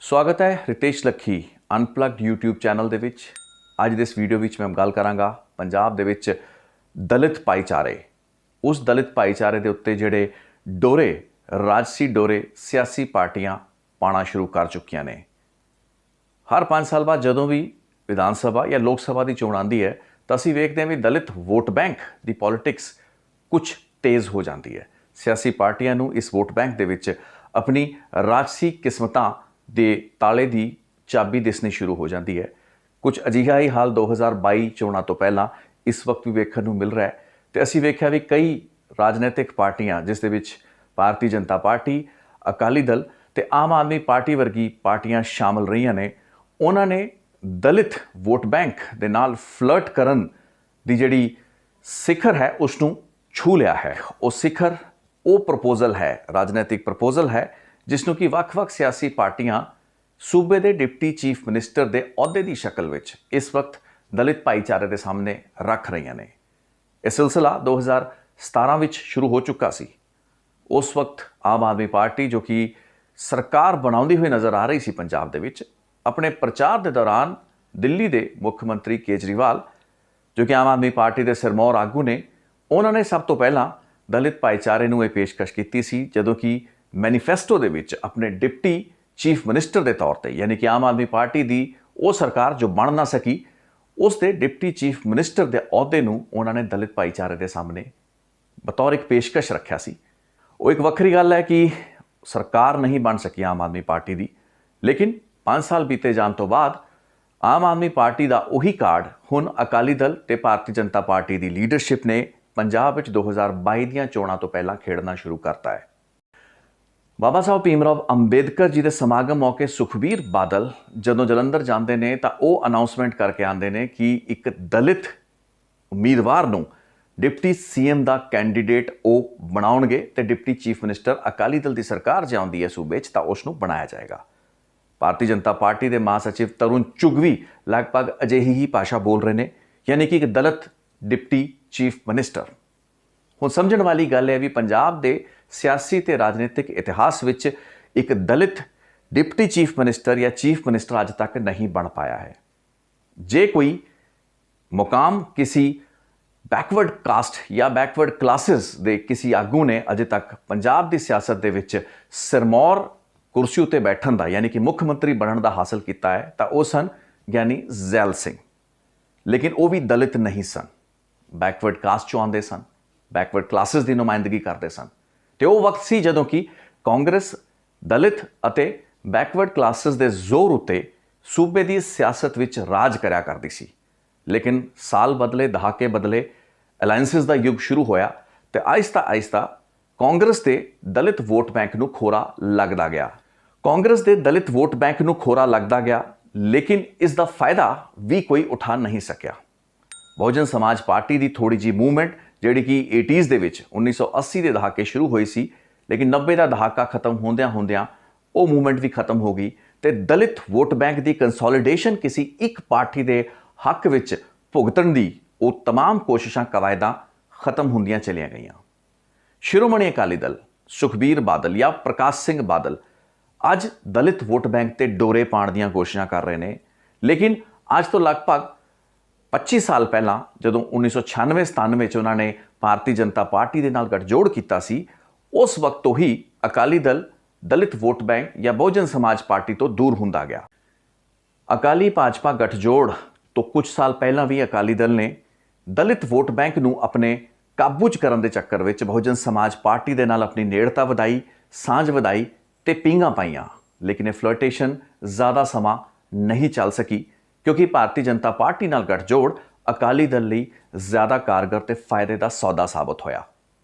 स्वागत है रितेश लखी अनप्लग्ड यूट्यूब चैनल ਦੇ ਵਿੱਚ। ਅੱਜ ਦੇ ਇਸ ਵੀਡੀਓ ਵਿੱਚ ਮੈਂ ਗੱਲ ਕਰਾਂਗਾ ਪੰਜਾਬ ਦੇ ਵਿੱਚ ਦਲਿਤ ਭਾਈਚਾਰੇ, ਉਸ ਦਲਿਤ ਭਾਈਚਾਰੇ ਦੇ ਉੱਤੇ ਜਿਹੜੇ ਡੋਰੇ, ਰਾਜਸੀ ਡੋਰੇ ਸਿਆਸੀ ਪਾਰਟੀਆਂ ਪਾਣਾ ਸ਼ੁਰੂ ਕਰ ਚੁੱਕੀਆਂ ਨੇ। ਹਰ 5 ਸਾਲ ਬਾਅਦ ਜਦੋਂ ਵੀ ਵਿਧਾਨ ਸਭਾ ਜਾਂ ਲੋਕ ਸਭਾ ਦੀ ਚੋਣ ਆਉਂਦੀ ਹੈ ਤਾਂ ਅਸੀਂ ਵੇਖਦੇ ਹਾਂ ਵੀ ਦਲਿਤ ਵੋਟ ਬੈਂਕ ਦੀ ਪੋਲਿਟਿਕਸ ਕੁਝ ਤੇਜ਼ ਹੋ ਜਾਂਦੀ ਹੈ। ਸਿਆਸੀ ਪਾਰਟੀਆਂ ਨੂੰ ਇਸ ਵੋਟ ਬੈਂਕ ਦੇ ਵਿੱਚ ਆਪਣੀ ਰਾਜਸੀ ਕਿਸਮਤਾਂ ਦੇ ਤਾਲੇ ਦੀ ਚਾਬੀ ਦਿਸਣੀ ਸ਼ੁਰੂ ਹੋ ਜਾਂਦੀ ਹੈ। ਕੁਝ ਅਜਿਹਾ ਹੀ ਹਾਲ 2022 ਚੋਣਾਂ ਤੋਂ ਪਹਿਲਾਂ ਇਸ ਵਕਤ ਵੀ ਵੇਖਣ ਨੂੰ ਮਿਲ ਰਿਹਾ ਹੈ ਤੇ ਅਸੀਂ ਵੇਖਿਆ ਵੀ ਕਈ ਰਾਜਨੀਤਿਕ ਪਾਰਟੀਆਂ, ਜਿਸ ਦੇ ਵਿੱਚ ਭਾਰਤੀ ਜਨਤਾ ਪਾਰਟੀ, ਅਕਾਲੀ ਦਲ ਤੇ ਆਮ ਆਦਮੀ ਪਾਰਟੀ ਵਰਗੀ ਪਾਰਟੀਆਂ ਸ਼ਾਮਲ ਰਹੀਆਂ ਨੇ, ਉਹਨਾਂ ਨੇ ਦਲਿਤ ਵੋਟ ਬੈਂਕ ਦੇ ਨਾਲ ਫਲਰਟ ਕਰਨ ਦੀ ਜਿਹੜੀ ਸਿਖਰ ਹੈ ਉਸ ਨੂੰ ਛੂ ਲਿਆ ਹੈ। ਉਹ ਸਿਖਰ ਉਹ ਪ੍ਰਪੋਜ਼ਲ ਹੈ, ਰਾਜਨੀਤਿਕ ਪ੍ਰਪੋਜ਼ਲ ਹੈ, ਜਿਸ ਨੂੰ ਕਿ ਵੱਖ-ਵੱਖ ਸਿਆਸੀ ਪਾਰਟੀਆਂ ਸੂਬੇ ਦੇ ਡਿਪਟੀ ਚੀਫ ਮਿਨਿਸਟਰ ਦੇ ਅਹੁਦੇ ਦੀ ਸ਼ਕਲ ਵਿੱਚ ਇਸ ਵਕਤ ਦਲਿਤ ਭਾਈਚਾਰੇ ਦੇ ਸਾਹਮਣੇ ਰੱਖ ਰਹੀਆਂ ਨੇ। ਇਹ ਸਿਲਸਿਲਾ 2017 ਵਿੱਚ ਸ਼ੁਰੂ ਹੋ ਚੁੱਕਾ ਸੀ। ਉਸ ਵਕਤ ਆਮ ਆਦਮੀ ਪਾਰਟੀ, ਜੋ ਕਿ ਸਰਕਾਰ ਬਣਾਉਂਦੀ ਹੋਈ ਨਜ਼ਰ ਆ ਰਹੀ ਸੀ ਪੰਜਾਬ ਦੇ ਵਿੱਚ, ਆਪਣੇ ਪ੍ਰਚਾਰ ਦੇ ਦੌਰਾਨ ਦਿੱਲੀ ਦੇ ਮੁੱਖ ਮੰਤਰੀ ਕੇਜਰੀਵਾਲ, ਜੋ ਕਿ ਆਮ ਆਦਮੀ ਪਾਰਟੀ ਦੇ ਸਿਰਮੌਰ ਆਗੂ ਨੇ, ਉਹਨਾਂ ਨੇ ਸਭ ਤੋਂ ਪਹਿਲਾਂ ਦਲਿਤ ਭਾਈਚਾਰੇ ਨੂੰ ਇਹ ਪੇਸ਼ਕਸ਼ ਕੀਤੀ ਸੀ, ਜਦੋਂ ਕਿ ਮੈਨੀਫੈਸਟੋ ਦੇ ਵਿੱਚ ਆਪਣੇ ਡਿਪਟੀ ਚੀਫ ਮਿਨਿਸਟਰ ਦੇ ਤੌਰ ਤੇ, ਯਾਨੀ ਕਿ ਆਮ ਆਦਮੀ ਪਾਰਟੀ ਦੀ ਉਹ ਸਰਕਾਰ ਜੋ ਬਣ ਨਾ ਸਕੀ, ਉਸ ਦੇ ਡਿਪਟੀ ਚੀਫ ਮਿਨਿਸਟਰ ਦੇ ਅਹੁਦੇ ਨੂੰ ਉਹਨਾਂ ਨੇ ਦਲਿਤ ਭਾਈਚਾਰੇ ਦੇ ਸਾਹਮਣੇ ਬਤੌਰ ਇੱਕ ਪੇਸ਼ਕਸ਼ ਰੱਖਿਆ ਸੀ। ਉਹ ਇੱਕ ਵੱਖਰੀ ਗੱਲ ਹੈ ਕਿ ਸਰਕਾਰ ਨਹੀਂ ਬਣ ਸਕੀ ਆਮ ਆਦਮੀ ਪਾਰਟੀ ਦੀ, ਲੇਕਿਨ 5 ਸਾਲ ਬੀਤੇ ਜਾਣ ਤੋਂ ਬਾਅਦ ਆਮ ਆਦਮੀ ਪਾਰਟੀ ਦਾ ਉਹੀ ਕਾਰਡ ਹੁਣ ਅਕਾਲੀ ਦਲ ਤੇ ਭਾਰਤੀ ਜਨਤਾ ਪਾਰਟੀ ਦੀ ਲੀਡਰਸ਼ਿਪ ਨੇ ਪੰਜਾਬ ਵਿੱਚ 2022 ਦੀਆਂ ਚੋਣਾਂ ਤੋਂ ਪਹਿਲਾਂ ਖੇਡਣਾ ਸ਼ੁਰੂ ਕਰਤਾ ਹੈ। ਬਾਬਾ ਸਾਹਿਬ ਭੀਮ ਰਾਓ ਅੰਬੇਦਕਰ ਜੀ ਦੇ ਸਮਾਗਮ ਮੌਕੇ ਸੁਖਬੀਰ ਬਾਦਲ ਜਦੋਂ ਜਲੰਧਰ ਜਾਂਦੇ ਨੇ ਤਾਂ ਉਹ ਅਨਾਉਂਸਮੈਂਟ ਕਰਕੇ ਆਉਂਦੇ ਨੇ ਕਿ ਇੱਕ ਦਲਿਤ ਉਮੀਦਵਾਰ ਨੂੰ ਡਿਪਟੀ ਸੀਐਮ ਦਾ ਕੈਂਡੀਡੇਟ ਉਹ ਬਣਾਉਣਗੇ ਤੇ deputy chief minister Akali Dal ਦੀ ਸਰਕਾਰ ਜੇ ਆਉਂਦੀ ਹੈ ਸੂਬੇ 'ਚ ਤਾਂ ਉਸ ਨੂੰ ਬਣਾਇਆ ਜਾਏਗਾ। ਭਾਰਤੀ ਜਨਤਾ ਪਾਰਟੀ ਦੇ ਮਹਾਸਚਿਵ ਤਰੁਣ ਚੁਗ ਵੀ ਲਗਭਗ ਅਜਿਹੀ ਹੀ ਭਾਸ਼ਾ ਬੋਲ ਰਹੇ ਨੇ, ਯਾਨੀ ਕਿ ਇੱਕ ਦਲਿਤ ਡਿਪਟੀ ਚੀਫ ਮਿਨਿਸਟਰ। ਹੁਣ ਸਮਝਣ ਵਾਲੀ ਗੱਲ ਹੈ ਵੀ ਪੰਜਾਬ ਦੇ ਸਿਆਸੀ ਤੇ ਰਾਜਨੀਤਿਕ ਇਤਿਹਾਸ ਵਿੱਚ ਇੱਕ ਦਲਿਤ ਡਿਪਟੀ ਚੀਫ ਮਿਨਿਸਟਰ ਜਾਂ ਚੀਫ ਮਿਨਿਸਟਰ ਅੱਜ ਤੱਕ ਨਹੀਂ ਬਣ ਪਾਇਆ ਹੈ। ਜੇ ਕੋਈ ਮੁਕਾਮ ਕਿਸੇ ਬੈਕਵਰਡ ਕਾਸਟ ਜਾਂ ਬੈਕਵਰਡ ਕਲਾਸਿਸ ਦੇ ਕਿਸੇ ਆਗੂ ਨੇ ਅਜੇ ਤੱਕ ਪੰਜਾਬ ਦੀ ਸਿਆਸਤ ਦੇ ਵਿੱਚ ਸਿਰਮੌਰ ਕੁਰਸੀ ਉੱਤੇ ਬੈਠਣ ਦਾ, ਯਾਨੀ ਕਿ ਮੁੱਖ ਮੰਤਰੀ ਬਣਨ ਦਾ ਹਾਸਲ ਕੀਤਾ ਹੈ, ਤਾਂ ਉਹ ਸਨ ਗਿਆਨੀ ਜ਼ੈਲ ਸਿੰਘ। ਲੇਕਿਨ ਉਹ ਵੀ ਦਲਿਤ ਨਹੀਂ ਸਨ, ਬੈਕਵਰਡ ਕਾਸਟ 'ਚੋਂ ਆਉਂਦੇ ਸਨ, ਬੈਕਵਰਡ ਕਲਾਸਿਸ ਦੀ ਨੁਮਾਇੰਦਗੀ ਕਰਦੇ ਸਨ। ਤੇ ਉਹ ਵਕਤ ਸੀ ਜਦੋਂ ਕਿ ਕਾਂਗਰਸ ਦਲਿਤ ਅਤੇ ਬੈਕਵਰਡ ਕਲਾਸਿਸ ਦੇ ਜ਼ੋਰ ਉੱਤੇ ਸੂਬੇ ਦੀ ਸਿਆਸਤ ਵਿੱਚ ਰਾਜ ਕਰਿਆ ਕਰਦੀ ਸੀ। ਲੇਕਿਨ ਸਾਲ ਬਦਲੇ, ਦਹਾਕੇ ਬਦਲੇ, ਅਲਾਇੰਸਿਸ ਦਾ ਯੁੱਗ ਸ਼ੁਰੂ ਹੋਇਆ ਤੇ ਆਹਿਸਤਾ ਆਹਿਸਤਾ ਕਾਂਗਰਸ ਦੇ ਦਲਿਤ ਵੋਟ ਬੈਂਕ ਨੂੰ ਖੋਰਾ ਲੱਗਦਾ ਗਿਆ। ਕਾਂਗਰਸ ਦੇ ਦਲਿਤ ਵੋਟ ਬੈਂਕ ਨੂੰ ਖੋਰਾ ਲੱਗਦਾ ਗਿਆ, ਲੇਕਿਨ ਇਸ ਦਾ ਫਾਇਦਾ ਵੀ ਕੋਈ ਉਠਾ ਨਹੀਂ ਸਕਿਆ। ਬਹੁਜਨ ਸਮਾਜ ਪਾਰਟੀ ਦੀ ਥੋੜੀ ਜਿਹੀ ਮੂਵਮੈਂਟ, ਜਿਹੜੀ ਕਿ 80s ਦੇ ਵਿੱਚ 1980 ਦੇ ਦਹਾਕੇ ਸ਼ੁਰੂ ਹੋਈ ਸੀ, ਲੇਕਿਨ 90 ਦਾ ਦਹਾਕਾ ਖਤਮ ਹੁੰਦਿਆਂ ਹੁੰਦਿਆਂ ਉਹ ਮੂਵਮੈਂਟ ਵੀ ਖਤਮ ਹੋ ਗਈ ਤੇ ਦਲਿਤ ਵੋਟ ਬੈਂਕ ਦੀ ਕੰਸੋਲੀਡੇਸ਼ਨ ਕਿਸੇ ਇੱਕ ਪਾਰਟੀ ਦੇ ਹੱਕ ਵਿੱਚ ਭੁਗਤਣ ਦੀ ਉਹ तमाम ਕੋਸ਼ਿਸ਼ਾਂ, ਕਵਾਇਦਾਂ ਖਤਮ ਹੁੰਦੀਆਂ ਚਲੀਆਂ ਗਈਆਂ। ਸ਼੍ਰੋਮਣੀ ਅਕਾਲੀ ਦਲ, ਸੁਖਬੀਰ ਬਾਦਲ ਜਾਂ ਪ੍ਰਕਾਸ਼ ਸਿੰਘ ਬਾਦਲ ਅੱਜ ਦਲਿਤ ਵੋਟ ਬੈਂਕ ਤੇ ਡੋਰੇ ਪਾਉਣ ਦੀਆਂ ਕੋਸ਼ਿਸ਼ਾਂ ਕਰ ਰਹੇ ਨੇ, ਲੇਕਿਨ ਅੱਜ ਤੋਂ ਲਗਭਗ 25 ਸਾਲ ਪਹਿਲਾਂ ਜਦੋਂ 1996-97 ਵਿੱਚ ਉਹਨਾਂ ਨੇ ਭਾਰਤੀ ਜਨਤਾ ਪਾਰਟੀ ਦੇ ਨਾਲ ਗੱਠਜੋੜ ਕੀਤਾ ਸੀ, ਉਸ ਵਕਤ ਤੋਂ ਹੀ ਅਕਾਲੀ ਦਲ ਦਲਿਤ ਵੋਟ ਬੈਂਕ ਜਾਂ ਬਹੁਜਨ ਸਮਾਜ ਪਾਰਟੀ ਤੋਂ ਦੂਰ ਹੁੰਦਾ ਗਿਆ। ਅਕਾਲੀ ਭਾਜਪਾ ਗੱਠਜੋੜ ਤੋਂ ਕੁਝ ਸਾਲ ਪਹਿਲਾਂ ਵੀ ਅਕਾਲੀ ਦਲ ਨੇ ਦਲਿਤ ਵੋਟ ਬੈਂਕ ਨੂੰ ਆਪਣੇ ਕਾਬੂ 'ਚ ਕਰਨ ਦੇ ਚੱਕਰ ਵਿੱਚ ਬਹੁਜਨ ਸਮਾਜ ਪਾਰਟੀ ਦੇ ਨਾਲ ਆਪਣੀ ਨੇੜਤਾ ਵਧਾਈ, ਸਾਂਝ ਵਧਾਈ ਤੇ ਪੀਂਘਾਂ ਪਾਈਆਂ, ਲੇਕਿਨ ਇਹ ਫਲਰਟੇਸ਼ਨ ਜ਼ਿਆਦਾ ਸਮਾਂ ਨਹੀਂ ਚੱਲ ਸਕੀ, ਕਿਉਂਕਿ ਭਾਰਤੀ ਜਨਤਾ ਪਾਰਟੀ ਨਾਲ ਗੱਠਜੋੜ ਅਕਾਲੀ ਦਲ ਲਈ ਜ਼ਿਆਦਾ ਕਾਰਗਰ ਤੇ ਫਾਇਦੇ ਦਾ ਸੌਦਾ ਸਾਬਤ ਹੋਇਆ।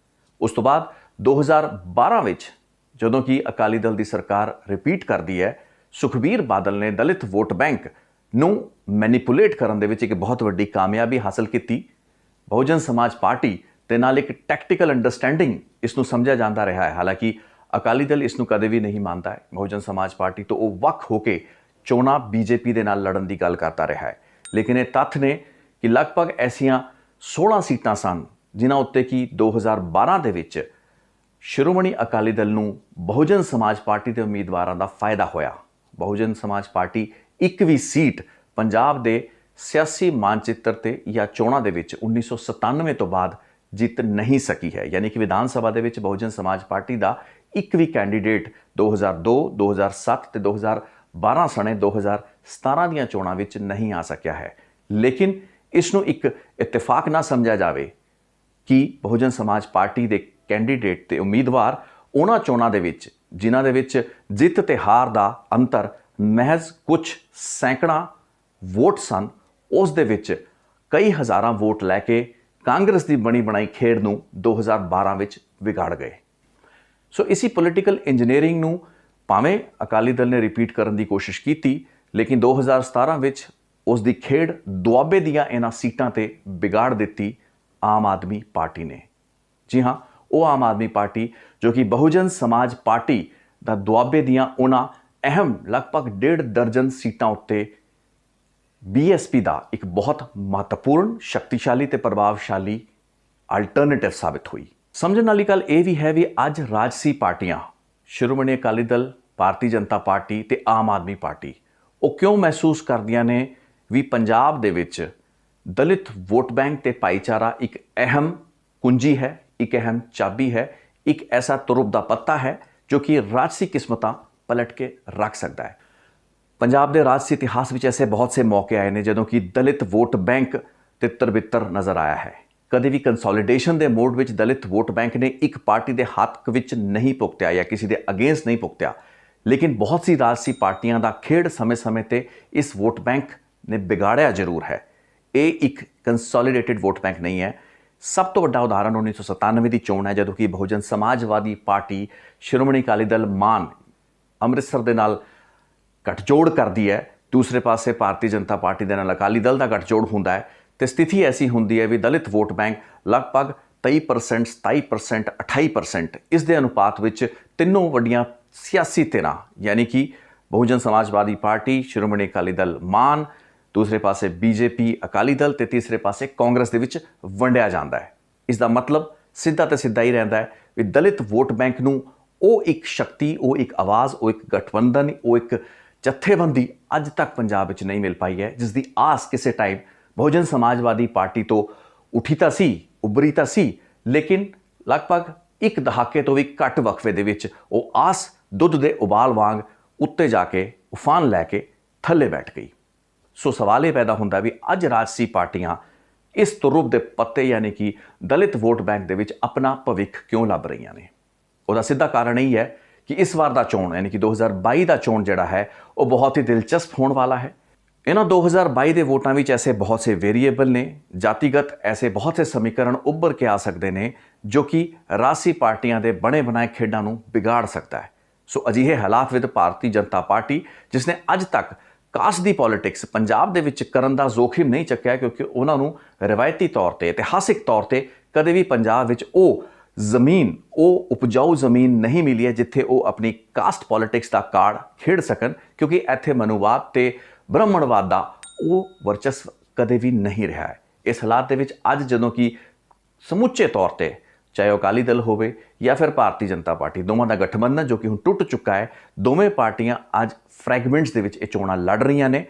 ਉਸ ਤੋਂ ਬਾਅਦ 2012 ਵਿੱਚ ਜਦੋਂ ਕਿ ਅਕਾਲੀ ਦਲ ਦੀ ਸਰਕਾਰ ਰਿਪੀਟ ਕਰਦੀ ਹੈ, ਸੁਖਬੀਰ ਬਾਦਲ ਨੇ ਦਲਿਤ ਵੋਟ ਬੈਂਕ ਨੂੰ ਮੈਨੀਪੂਲੇਟ ਕਰਨ ਦੇ ਵਿੱਚ ਇੱਕ ਬਹੁਤ ਵੱਡੀ ਕਾਮਯਾਬੀ ਹਾਸਲ ਕੀਤੀ। ਬਹੁਜਨ ਸਮਾਜ ਪਾਰਟੀ ਦੇ ਨਾਲ ਇੱਕ ਟੈਕਟੀਕਲ ਅੰਡਰਸਟੈਂਡਿੰਗ ਇਸ ਨੂੰ ਸਮਝਿਆ ਜਾਂਦਾ ਰਿਹਾ ਹੈ। ਹਾਲਾਂਕਿ ਅਕਾਲੀ ਦਲ ਇਸ ਨੂੰ ਕਦੇ ਵੀ ਨਹੀਂ ਮੰਨਦਾ ਹੈ। ਬਹੁਜਨ ਸਮਾਜ ਪਾਰਟੀ ਤੋਂ ਉਹ ਵੱਖ ਹੋ ਕੇ ਚੋਣਾਂ ਬੀਜੇਪੀ ਦੇ ਨਾਲ ਲੜਨ ਦੀ ਗੱਲ ਕਰਦਾ ਰਿਹਾ ਹੈ, ਲੇਕਿਨ ਇਹ ਤੱਥ ਨੇ ਕਿ ਲਗਭਗ ਐਸੀਆਂ 16 ਸੀਟਾਂ ਸਨ ਜਿਨ੍ਹਾਂ ਉੱਤੇ ਕਿ 2012 ਦੇ ਵਿੱਚ ਸ਼੍ਰੋਮਣੀ ਅਕਾਲੀ ਦਲ ਨੂੰ ਬਹੁਜਨ ਸਮਾਜ ਪਾਰਟੀ ਦੇ ਉਮੀਦਵਾਰਾਂ ਦਾ ਫਾਇਦਾ ਹੋਇਆ। ਬਹੁਜਨ ਸਮਾਜ ਪਾਰਟੀ ਇੱਕ ਵੀ ਸੀਟ ਪੰਜਾਬ ਦੇ ਸਿਆਸੀ ਮਾਨਚਿੱਤਰ ਤੇ ਜਾਂ ਚੋਣਾਂ ਦੇ ਵਿੱਚ 1997 ਤੋਂ ਬਾਅਦ ਜਿੱਤ ਨਹੀਂ ਸਕੀ ਹੈ। ਯਾਨੀ ਕਿ ਵਿਧਾਨ ਸਭਾ ਦੇ ਵਿੱਚ ਬਹੁਜਨ ਸਮਾਜ ਪਾਰਟੀ ਦਾ ਇੱਕ ਵੀ ਕੈਂਡੀਡੇਟ 2002, 2007 ਤੇ 2012 ਸਣੇ 2017 ਦੀਆਂ ਚੋਣਾਂ ਵਿੱਚ ਨਹੀਂ ਆ ਸਕਿਆ ਹੈ। ਲੇਕਿਨ ਇਸ ਨੂੰ ਇੱਕ ਇਤਫਾਕ ਨਾ ਸਮਝਿਆ ਜਾਵੇ ਕਿ ਬਹੁਜਨ ਸਮਾਜ ਪਾਰਟੀ ਦੇ ਕੈਂਡੀਡੇਟ ਤੇ ਉਮੀਦਵਾਰ ਉਹਨਾਂ ਚੋਣਾਂ ਦੇ ਵਿੱਚ ਜਿਨ੍ਹਾਂ ਦੇ ਵਿੱਚ ਜਿੱਤ ਤੇ ਹਾਰ ਦਾ ਅੰਤਰ ਮਹਿਜ਼ ਕੁਝ ਸੈਂਕੜਾ ਵੋਟ ਸਨ, ਉਸ ਦੇ ਵਿੱਚ ਕਈ ਹਜ਼ਾਰਾਂ ਵੋਟ ਲੈ ਕੇ ਕਾਂਗਰਸ ਦੀ ਬਣੀ ਬਣਾਈ ਖੇਡ ਨੂੰ 2012 ਵਿੱਚ ਵਿਗਾੜ ਗਏ। ਸੋ ਇਸੀ ਪੋਲੀਟੀਕਲ ਇੰਜੀਨੀਅਰਿੰਗ ਨੂੰ ਭਾਵੇਂ ਅਕਾਲੀ ਦਲ ਨੇ ਰਿਪੀਟ ਕਰਨ ਦੀ ਕੋਸ਼ਿਸ਼ ਕੀਤੀ, ਲੇਕਿਨ 2017 ਵਿੱਚ ਉਸ ਦੀ ਖੇਡ ਦੁਆਬੇ ਦੀਆਂ ਇਹਨਾਂ ਸੀਟਾਂ ਤੇ ਵਿਗਾੜ ਦਿੱਤੀ ਆਮ ਆਦਮੀ ਪਾਰਟੀ ਨੇ। ਜੀ ਹਾਂ, ਉਹ ਆਮ ਆਦਮੀ ਪਾਰਟੀ ਜੋ ਕਿ ਬਹੁਜਨ ਸਮਾਜ ਪਾਰਟੀ ਦਾ ਦੁਆਬੇ ਦੀਆਂ ਉਹਨਾਂ ਅਹਿਮ ਲਗਭਗ 1.5 ਦਰਜਨ ਸੀਟਾਂ ਉੱਤੇ ਬੀਐਸਪੀ ਦਾ ਇੱਕ ਬਹੁਤ ਮਹੱਤਵਪੂਰਨ, ਸ਼ਕਤੀਸ਼ਾਲੀ ਤੇ ਪ੍ਰਭਾਵਸ਼ਾਲੀ ਅਲਟਰਨੇਟਿਵ ਸਾਬਿਤ ਹੋਈ। ਸਮਝਣ ਵਾਲੀ ਗੱਲ ਇਹ ਵੀ ਹੈ ਵੀ ਅੱਜ ਰਾਜਸੀ ਪਾਰਟੀਆਂ ਸ਼੍ਰੋਮਣੀ ਅਕਾਲੀ ਦਲ, ਭਾਰਤੀ ਜਨਤਾ ਪਾਰਟੀ ਤੇ ਆਮ ਆਦਮੀ ਪਾਰਟੀ ਉਹ ਕਿਉਂ ਮਹਿਸੂਸ ਕਰਦੀਆਂ ਨੇ ਵੀ ਪੰਜਾਬ ਦੇ ਵਿੱਚ ਦਲਿਤ ਵੋਟ ਬੈਂਕ ਤੇ ਭਾਈਚਾਰਾ ਇੱਕ ਅਹਿਮ ਕੁੰਜੀ ਹੈ, ਇੱਕ ਅਹਿਮ ਚਾਬੀ ਹੈ, ਇੱਕ ਐਸਾ ਤੁਰਬ ਦਾ ਪੱਤਾ ਹੈ ਜੋ ਕਿ ਰਾਜਸੀ ਕਿਸਮਤਾਂ ਪਲਟ ਕੇ ਰੱਖ ਸਕਦਾ ਹੈ। ਪੰਜਾਬ ਦੇ ਰਾਜਸੀ ਇਤਿਹਾਸ ਵਿੱਚ ਐਸੇ ਬਹੁਤ ਸੇ ਮੌਕੇ ਆਏ ਨੇ ਜਦੋਂ ਕਿ ਦਲਿਤ ਵੋਟ ਬੈਂਕ ਤਿੱਤਰ ਬਿੱਤਰ ਨਜ਼ਰ ਆਇਆ ਹੈ। ਕਦੇ ਵੀ ਕੰਸੋਲੀਡੇਸ਼ਨ ਦੇ ਮੋਡ ਵਿੱਚ ਦਲਿਤ ਵੋਟ ਬੈਂਕ ਨੇ ਇੱਕ ਪਾਰਟੀ ਦੇ ਹੱਕ ਵਿੱਚ ਨਹੀਂ ਭੁਗਤਿਆ ਜਾਂ ਕਿਸੇ ਦੇ ਅਗੇਂਸਟ ਨਹੀਂ ਭੁਗਤਿਆ, ਲੇਕਿਨ ਬਹੁਤ ਸੀ ਰਾਜਸੀ ਪਾਰਟੀਆਂ ਦਾ ਖੇਡ ਸਮੇਂ-ਸਮੇਂ ਤੇ ਇਸ ਵੋਟ ਬੈਂਕ ਨੇ ਵਿਗਾੜਿਆ ਜ਼ਰੂਰ ਹੈ। ਇਹ ਇੱਕ ਕੰਸੋਲੀਡੇਟਿਡ ਵੋਟ ਬੈਂਕ ਨਹੀਂ ਹੈ। ਸਭ ਤੋਂ ਵੱਡਾ ਉਦਾਹਰਨ 1997 ਦੀ ਚੋਣ ਹੈ ਜਦੋਂ ਕਿ ਬਹੁਜਨ ਸਮਾਜਵਾਦੀ ਪਾਰਟੀ ਸ਼੍ਰੋਮਣੀ ਅਕਾਲੀ ਦਲ ਮਾਨ ਅੰਮ੍ਰਿਤਸਰ ਦੇ ਨਾਲ ਗੱਠਜੋੜ ਕਰਦੀ ਹੈ, ਦੂਸਰੇ ਪਾਸੇ ਭਾਰਤੀ ਜਨਤਾ ਪਾਰਟੀ ਦੇ ਨਾਲ ਅਕਾਲੀ ਦਲ ਦਾ ਗੱਠਜੋੜ ਹੁੰਦਾ ਹੈ ਤੇ ਸਥਿਤੀ ਐਸੀ ਹੁੰਦੀ ਹੈ ਵੀ ਦਲਿਤ ਵੋਟ ਬੈਂਕ ਲਗਭਗ 23%, 27%, 28% ਇਸ ਦੇ ਅਨੁਪਾਤ ਵਿੱਚ ਤਿੰਨੋਂ ਵੱਡੀਆਂ ਸਿਆਸੀ ਧਿਰਾਂ ਯਾਨੀ ਕਿ ਬਹੁਜਨ ਸਮਾਜਵਾਦੀ ਪਾਰਟੀ, ਸ਼੍ਰੋਮਣੀ ਅਕਾਲੀ ਦਲ ਮਾਨ, ਦੂਸਰੇ ਪਾਸੇ ਬੀਜੇਪੀ ਅਕਾਲੀ ਦਲ ਤੇ ਤੀਸਰੇ ਪਾਸੇ ਕਾਂਗਰਸ ਦੇ ਵਿੱਚ ਵੰਡਿਆ ਜਾਂਦਾ ਹੈ। ਇਸ ਦਾ ਮਤਲਬ ਸਿੱਧਾ ਤੇ ਸਿੱਧਾ ਹੀ ਰਹਿੰਦਾ ਹੈ ਵੀ ਦਲਿਤ ਵੋਟ ਬੈਂਕ ਨੂੰ ਉਹ ਇੱਕ ਸ਼ਕਤੀ, ਉਹ ਇੱਕ ਆਵਾਜ਼, ਉਹ ਇੱਕ ਗਠਬੰਧਨ, ਉਹ ਇੱਕ ਜਥੇਬੰਦੀ ਅੱਜ ਤੱਕ ਪੰਜਾਬ ਵਿੱਚ ਨਹੀਂ ਮਿਲ ਪਾਈ ਹੈ ਜਿਸ ਦੀ ਆਸ ਕਿਸੇ ਟਾਈਮ ਬਹੁਜਨ ਸਮਾਜਵਾਦੀ ਪਾਰਟੀ ਤੋਂ ਉੱਠੀ ਤਾਂ ਸੀ, ਉੱਭਰੀ ਤਾਂ ਸੀ, ਲੇਕਿਨ ਲਗਭਗ ਇੱਕ ਦਹਾਕੇ ਤੋਂ ਵੀ ਘੱਟ ਵਕਫੇ ਦੇ ਵਿੱਚ ਉਹ ਆਸ ਦੁੱਧ ਦੇ ਉਬਾਲ ਵਾਂਗ ਉੱਤੇ ਜਾ ਕੇ ਉਫਾਨ ਲੈ ਕੇ ਥੱਲੇ ਬੈਠ ਗਈ। ਸੋ ਸਵਾਲ ਇਹ ਪੈਦਾ ਹੁੰਦਾ ਵੀ ਅੱਜ ਰਾਜਸੀ ਪਾਰਟੀਆਂ ਇਸ ਤੁਰੁਬ ਦੇ ਪੱਤੇ ਯਾਨੀ ਕਿ ਦਲਿਤ ਵੋਟ ਬੈਂਕ ਦੇ ਵਿੱਚ ਆਪਣਾ ਭਵਿੱਖ ਕਿਉਂ ਲੱਭ ਰਹੀਆਂ ਨੇ। ਉਹਦਾ ਸਿੱਧਾ ਕਾਰਨ ਇਹ ਹੈ ਕਿ ਇਸ ਵਾਰ ਦਾ ਚੋਣ ਯਾਨੀ ਕਿ 2022 ਦਾ ਚੋਣ ਜਿਹੜਾ ਹੈ ਉਹ ਬਹੁਤ ਹੀ ਦਿਲਚਸਪ ਹੋਣ ਵਾਲਾ ਹੈ। ਇਹਨਾਂ 2022 ਦੇ ਵੋਟਾਂ ਵਿੱਚ ਐਸੇ ਬਹੁਤ ਸੇ ਵੇਰੀਏਬਲ ਨੇ, ਜਾਤੀਗਤ ਐਸੇ ਬਹੁਤ ਸੇ ਸਮੀਕਰਨ ਉੱਭਰ ਕੇ ਆ ਸਕਦੇ ਨੇ ਜੋ ਕਿ ਰਾਜਸੀ ਪਾਰਟੀਆਂ ਦੇ ਬਣੇ ਬਣਾਏ ਖੇਡਾਂ ਨੂੰ ਵਿਗਾੜ ਸਕਦਾ ਹੈ। ਸੋ ਅਜਿਹੇ ਹਾਲਾਤ ਵਿੱਚ ਭਾਰਤੀ ਜਨਤਾ ਪਾਰਟੀ ਜਿਸ ਨੇ ਅੱਜ ਤੱਕ ਕਾਸਟ ਦੀ ਪੋਲਿਟਿਕਸ ਪੰਜਾਬ ਦੇ ਵਿੱਚ ਕਰਨ ਦਾ ਜ਼ੋਖਿਮ ਨਹੀਂ ਚੱਕਿਆ ਕਿਉਂਕਿ ਉਹਨਾਂ ਨੂੰ ਰਵਾਇਤੀ ਤੌਰ ਤੇ, ਇਤਿਹਾਸਿਕ ਤੌਰ ਤੇ ਕਦੇ ਵੀ ਪੰਜਾਬ ਵਿੱਚ ਉਹ ਜ਼ਮੀਨ, ਉਹ ਉਪਜਾਊ ਜ਼ਮੀਨ ਨਹੀਂ ਮਿਲੀ ਹੈ ਜਿੱਥੇ ਉਹ ਆਪਣੀ ਕਾਸਟ ਪੋਲਿਟਿਕਸ ਦਾ ਕਾਰਡ ਖੇਡ ਸਕਣ, ਕਿਉਂਕਿ ਇੱਥੇ ਮਨੂਵਾਦ ਤੇ ਬ੍ਰਾਹਮਣਵਾਦ ਦਾ ਉਹ ਵਰਚਸਵ ਕਦੇ ਵੀ ਨਹੀਂ ਰਿਹਾ ਹੈ। ਇਸ ਹਾਲਾਤ ਦੇ ਵਿੱਚ ਅੱਜ ਜਦੋਂ ਕਿ ਸਮੁੱਚੇ ਤੌਰ ਤੇ ਚਾਹੇ ਉਹ ਅਕਾਲੀ ਦਲ ਹੋਵੇ ਜਾਂ ਫਿਰ ਭਾਰਤੀ ਜਨਤਾ ਪਾਰਟੀ, ਦੋਵਾਂ ਦਾ ਗਠਬੰਧਨ ਜੋ ਕਿ ਹੁਣ ਟੁੱਟ ਚੁੱਕਾ ਹੈ, ਦੋਵੇਂ ਪਾਰਟੀਆਂ ਅੱਜ ਫਰੈਗਮੈਂਟਸ ਦੇ ਵਿੱਚ ਇਹ ਚੋਣਾਂ ਲੜ ਰਹੀਆਂ ਨੇ।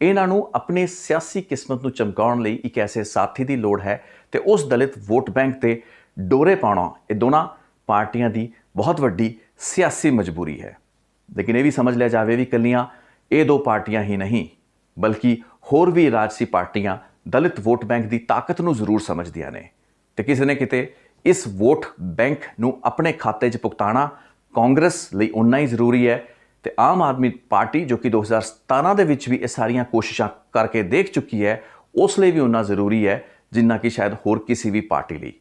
ਇਹਨਾਂ ਨੂੰ ਆਪਣੀ ਸਿਆਸੀ ਕਿਸਮਤ ਨੂੰ ਚਮਕਾਉਣ ਲਈ ਇੱਕ ਐਸੇ ਸਾਥੀ ਦੀ ਲੋੜ ਹੈ ਤੇ ਉਸ ਦਲਿਤ ਵੋਟ ਬੈਂਕ ਤੇ ਡੋਰੇ ਪਾਉਣਾ ਇਹ ਦੋਨਾਂ ਪਾਰਟੀਆਂ ਦੀ ਬਹੁਤ ਵੱਡੀ ਸਿਆਸੀ ਮਜਬੂਰੀ ਹੈ। ਲੇਕਿਨ ਇਹ ਵੀ ਸਮਝ ਲਿਆ ਜਾਵੇ ਵੀ ਇਕੱਲੀਆਂ ਇਹ ਦੋ ਪਾਰਟੀਆਂ ਹੀ ਨਹੀਂ ਬਲਕਿ ਹੋਰ ਵੀ ਰਾਜਸੀ ਪਾਰਟੀਆਂ ਦਲਿਤ ਵੋਟ ਬੈਂਕ ਦੀ ਤਾਕਤ ਨੂੰ ਜ਼ਰੂਰ ਸਮਝਦੀਆਂ ਨੇ ਤੇ ਕਿਸੇ ਨੇ ਕਿਤੇ ਇਸ ਵੋਟ ਬੈਂਕ ਨੂੰ ਆਪਣੇ ਖਾਤੇ 'ਚ ਭੁਗਤਾਉਣਾ ਕਾਂਗਰਸ ਲਈ ਉਨਾ ਹੀ ਜ਼ਰੂਰੀ ਹੈ ਤੇ ਆਮ ਆਦਮੀ ਪਾਰਟੀ ਜੋ ਕਿ 2017 ਦੇ ਵਿੱਚ ਵੀ ਇਹ ਸਾਰੀਆਂ ਕੋਸ਼ਿਸ਼ਾਂ ਕਰਕੇ ਦੇਖ ਚੁੱਕੀ ਹੈ ਉਸ ਲਈ ਵੀ ਉਨਾ ਜ਼ਰੂਰੀ ਹੈ ਜਿੰਨਾ ਕਿ ਸ਼ਾਇਦ ਹੋਰ ਕਿਸੇ ਵੀ ਪਾਰਟੀ ਲਈ।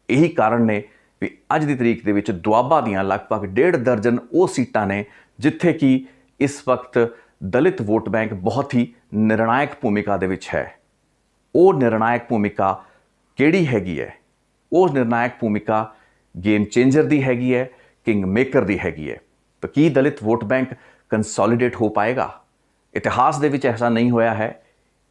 ਇਹੀ ਕਾਰਨ ਨੇ ਵੀ ਅੱਜ ਦੀ ਤਰੀਕ ਦੇ ਵਿੱਚ ਦੁਆਬਾ ਦੀਆਂ ਲਗਭਗ 1.5 ਦਰਜਨ ਉਹ ਸੀਟਾਂ ਨੇ ਜਿੱਥੇ ਕਿ ਇਸ ਵਕਤ ਦਲਿਤ ਵੋਟ ਬੈਂਕ ਬਹੁਤ ਹੀ ਨਿਰਣਾਇਕ ਭੂਮਿਕਾ ਦੇ ਵਿੱਚ ਹੈ। ਉਹ ਨਿਰਣਾਇਕ ਭੂਮਿਕਾ ਕਿਹੜੀ ਹੈਗੀ ਹੈ? ਉਹ ਨਿਰਣਾਇਕ ਭੂਮਿਕਾ ਗੇਮ ਚੇਂਜਰ ਦੀ ਹੈਗੀ ਹੈ, ਕਿੰਗ ਮੇਕਰ ਦੀ ਹੈਗੀ ਹੈ। ਤਾਂ ਕੀ ਦਲਿਤ ਵੋਟ ਬੈਂਕ ਕੰਸੋਲੀਡੇਟ ਹੋ ਪਾਏਗਾ? ਇਤਿਹਾਸ ਦੇ ਵਿੱਚ ਐਸਾ ਨਹੀਂ ਹੋਇਆ ਹੈ।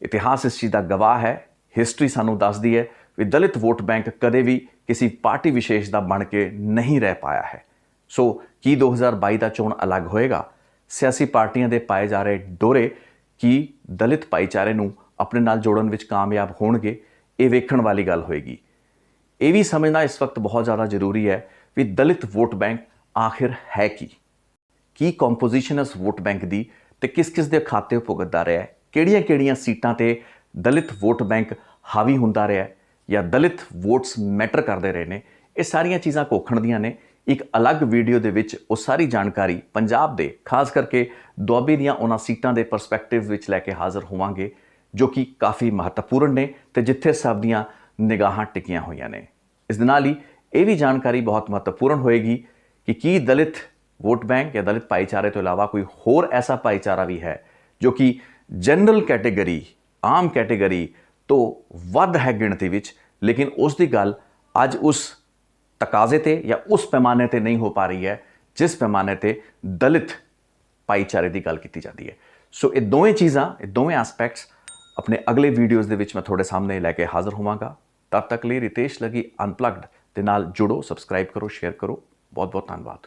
ਇਤਿਹਾਸ ਇਸ ਚੀਜ਼ ਦਾ ਗਵਾਹ ਹੈ। ਹਿਸਟਰੀ ਸਾਨੂੰ ਦੱਸਦੀ ਹੈ ਵੀ ਦਲਿਤ ਵੋਟ ਬੈਂਕ ਕਦੇ ਵੀ ਕਿਸੇ ਪਾਰਟੀ ਵਿਸ਼ੇਸ਼ ਦਾ ਬਣ ਕੇ ਨਹੀਂ ਰਹਿ ਪਾਇਆ ਹੈ। ਸੋ ਕੀ 2022 ਦਾ ਚੋਣ ਅਲੱਗ ਹੋਏਗਾ? ਸਿਆਸੀ ਪਾਰਟੀਆਂ ਦੇ ਪਾਏ ਜਾ ਰਹੇ ਡੋਰੇ ਕੀ ਦਲਿਤ ਭਾਈਚਾਰੇ ਨੂੰ ਆਪਣੇ ਨਾਲ ਜੋੜਨ ਵਿੱਚ ਕਾਮਯਾਬ ਹੋਣਗੇ, ਇਹ ਵੇਖਣ ਵਾਲੀ ਗੱਲ ਹੋਏਗੀ। ਇਹ ਵੀ ਸਮਝਣਾ ਇਸ ਵਕਤ ਬਹੁਤ ਜ਼ਿਆਦਾ ਜ਼ਰੂਰੀ ਹੈ ਵੀ ਦਲਿਤ ਵੋਟ ਬੈਂਕ ਆਖਿਰ ਹੈ ਕੀ ਕੰਪੋਜੀਸ਼ਨ ਇਸ ਵੋਟ ਬੈਂਕ ਦੀ ਤੇ ਕਿਸ ਦੇ ਖਾਤੇ ਭੁਗਤਦਾ ਰਿਹਾ ਹੈ, ਕਿਹੜੀਆਂ ਸੀਟਾਂ ਤੇ ਦਲਿਤ ਵੋਟ ਬੈਂਕ ਹਾਵੀ ਹੁੰਦਾ ਰਿਹਾ ਜਾਂ ਦਲਿਤ ਵੋਟਸ ਮੈਟਰ ਕਰਦੇ ਰਹੇ ਨੇ। ਇਹ ਸਾਰੀਆਂ ਚੀਜ਼ਾਂ ਘੋਖਣ ਦੀਆਂ ਨੇ। ਇੱਕ ਅਲੱਗ ਵੀਡੀਓ ਦੇ ਵਿੱਚ ਉਹ ਸਾਰੀ ਜਾਣਕਾਰੀ ਪੰਜਾਬ ਦੇ ਖਾਸ ਕਰਕੇ ਦੁਆਬੇ ਦੀਆਂ ਉਹਨਾਂ ਸੀਟਾਂ ਦੇ ਪਰਸਪੈਕਟਿਵ ਵਿੱਚ ਲੈ ਕੇ ਹਾਜ਼ਰ ਹੋਵਾਂਗੇ ਜੋ ਕਿ ਕਾਫੀ ਮਹੱਤਵਪੂਰਨ ਨੇ ਤੇ ਜਿੱਥੇ ਸਭ ਦੀਆਂ ਨਿਗਾਹਾਂ ਟਿਕੀਆਂ ਹੋਈਆਂ ਨੇ। ਇਸ ਦੇ ਨਾਲ ਹੀ ਇਹ ਵੀ ਜਾਣਕਾਰੀ ਬਹੁਤ ਮਹੱਤਵਪੂਰਨ ਹੋਏਗੀ ਕਿ ਕੀ ਦਲਿਤ ਵੋਟ ਬੈਂਕ ਜਾਂ ਦਲਿਤ ਭਾਈਚਾਰੇ ਤੋਂ ਇਲਾਵਾ ਕੋਈ ਹੋਰ ਐਸਾ ਭਾਈਚਾਰਾ ਵੀ ਹੈ ਜੋ ਕਿ ਜਨਰਲ ਕੈਟੇਗਰੀ, ਆਮ ਕੈਟੇਗਰੀ ਤੋਂ ਵੱਧ ਹੈ ਗਿਣਤੀ ਵਿੱਚ, ਲੇਕਿਨ ਉਸ ਦੀ ਗੱਲ ਅੱਜ ਉਸ ਤਕਾਜ਼ੇ ਤੇ ਜਾਂ ਉਸ ਪੈਮਾਨੇ ਤੇ ਨਹੀਂ ਹੋ ਪਾ ਰਹੀ ਹੈ ਜਿਸ ਪੈਮਾਨੇ ਤੇ ਦਲਿਤ ਭਾਈਚਾਰੇ ਦੀ ਗੱਲ ਕੀਤੀ ਜਾਂਦੀ ਹੈ। ਸੋ ਇਹ ਦੋਵੇਂ ਚੀਜ਼ਾਂ, ਇਹ ਦੋਵੇਂ ਐਸਪੈਕਟਸ ਆਪਣੇ ਅਗਲੇ ਵੀਡੀਓਜ਼ ਦੇ ਵਿੱਚ ਮੈਂ ਤੁਹਾਡੇ ਸਾਹਮਣੇ ਲੈ ਕੇ ਹਾਜ਼ਰ ਹੋਵਾਂਗਾ। ਤਦ ਤੱਕ ਲਈ ਰਿਤੇਸ਼ ਲਗੀ ਅਨਪਲੱਗਡ ਦੇ ਨਾਲ ਜੁੜੋ, ਸਬਸਕ੍ਰਾਈਬ ਕਰੋ, ਸ਼ੇਅਰ ਕਰੋ। ਬਹੁਤ ਬਹੁਤ ਧੰਨਵਾਦ।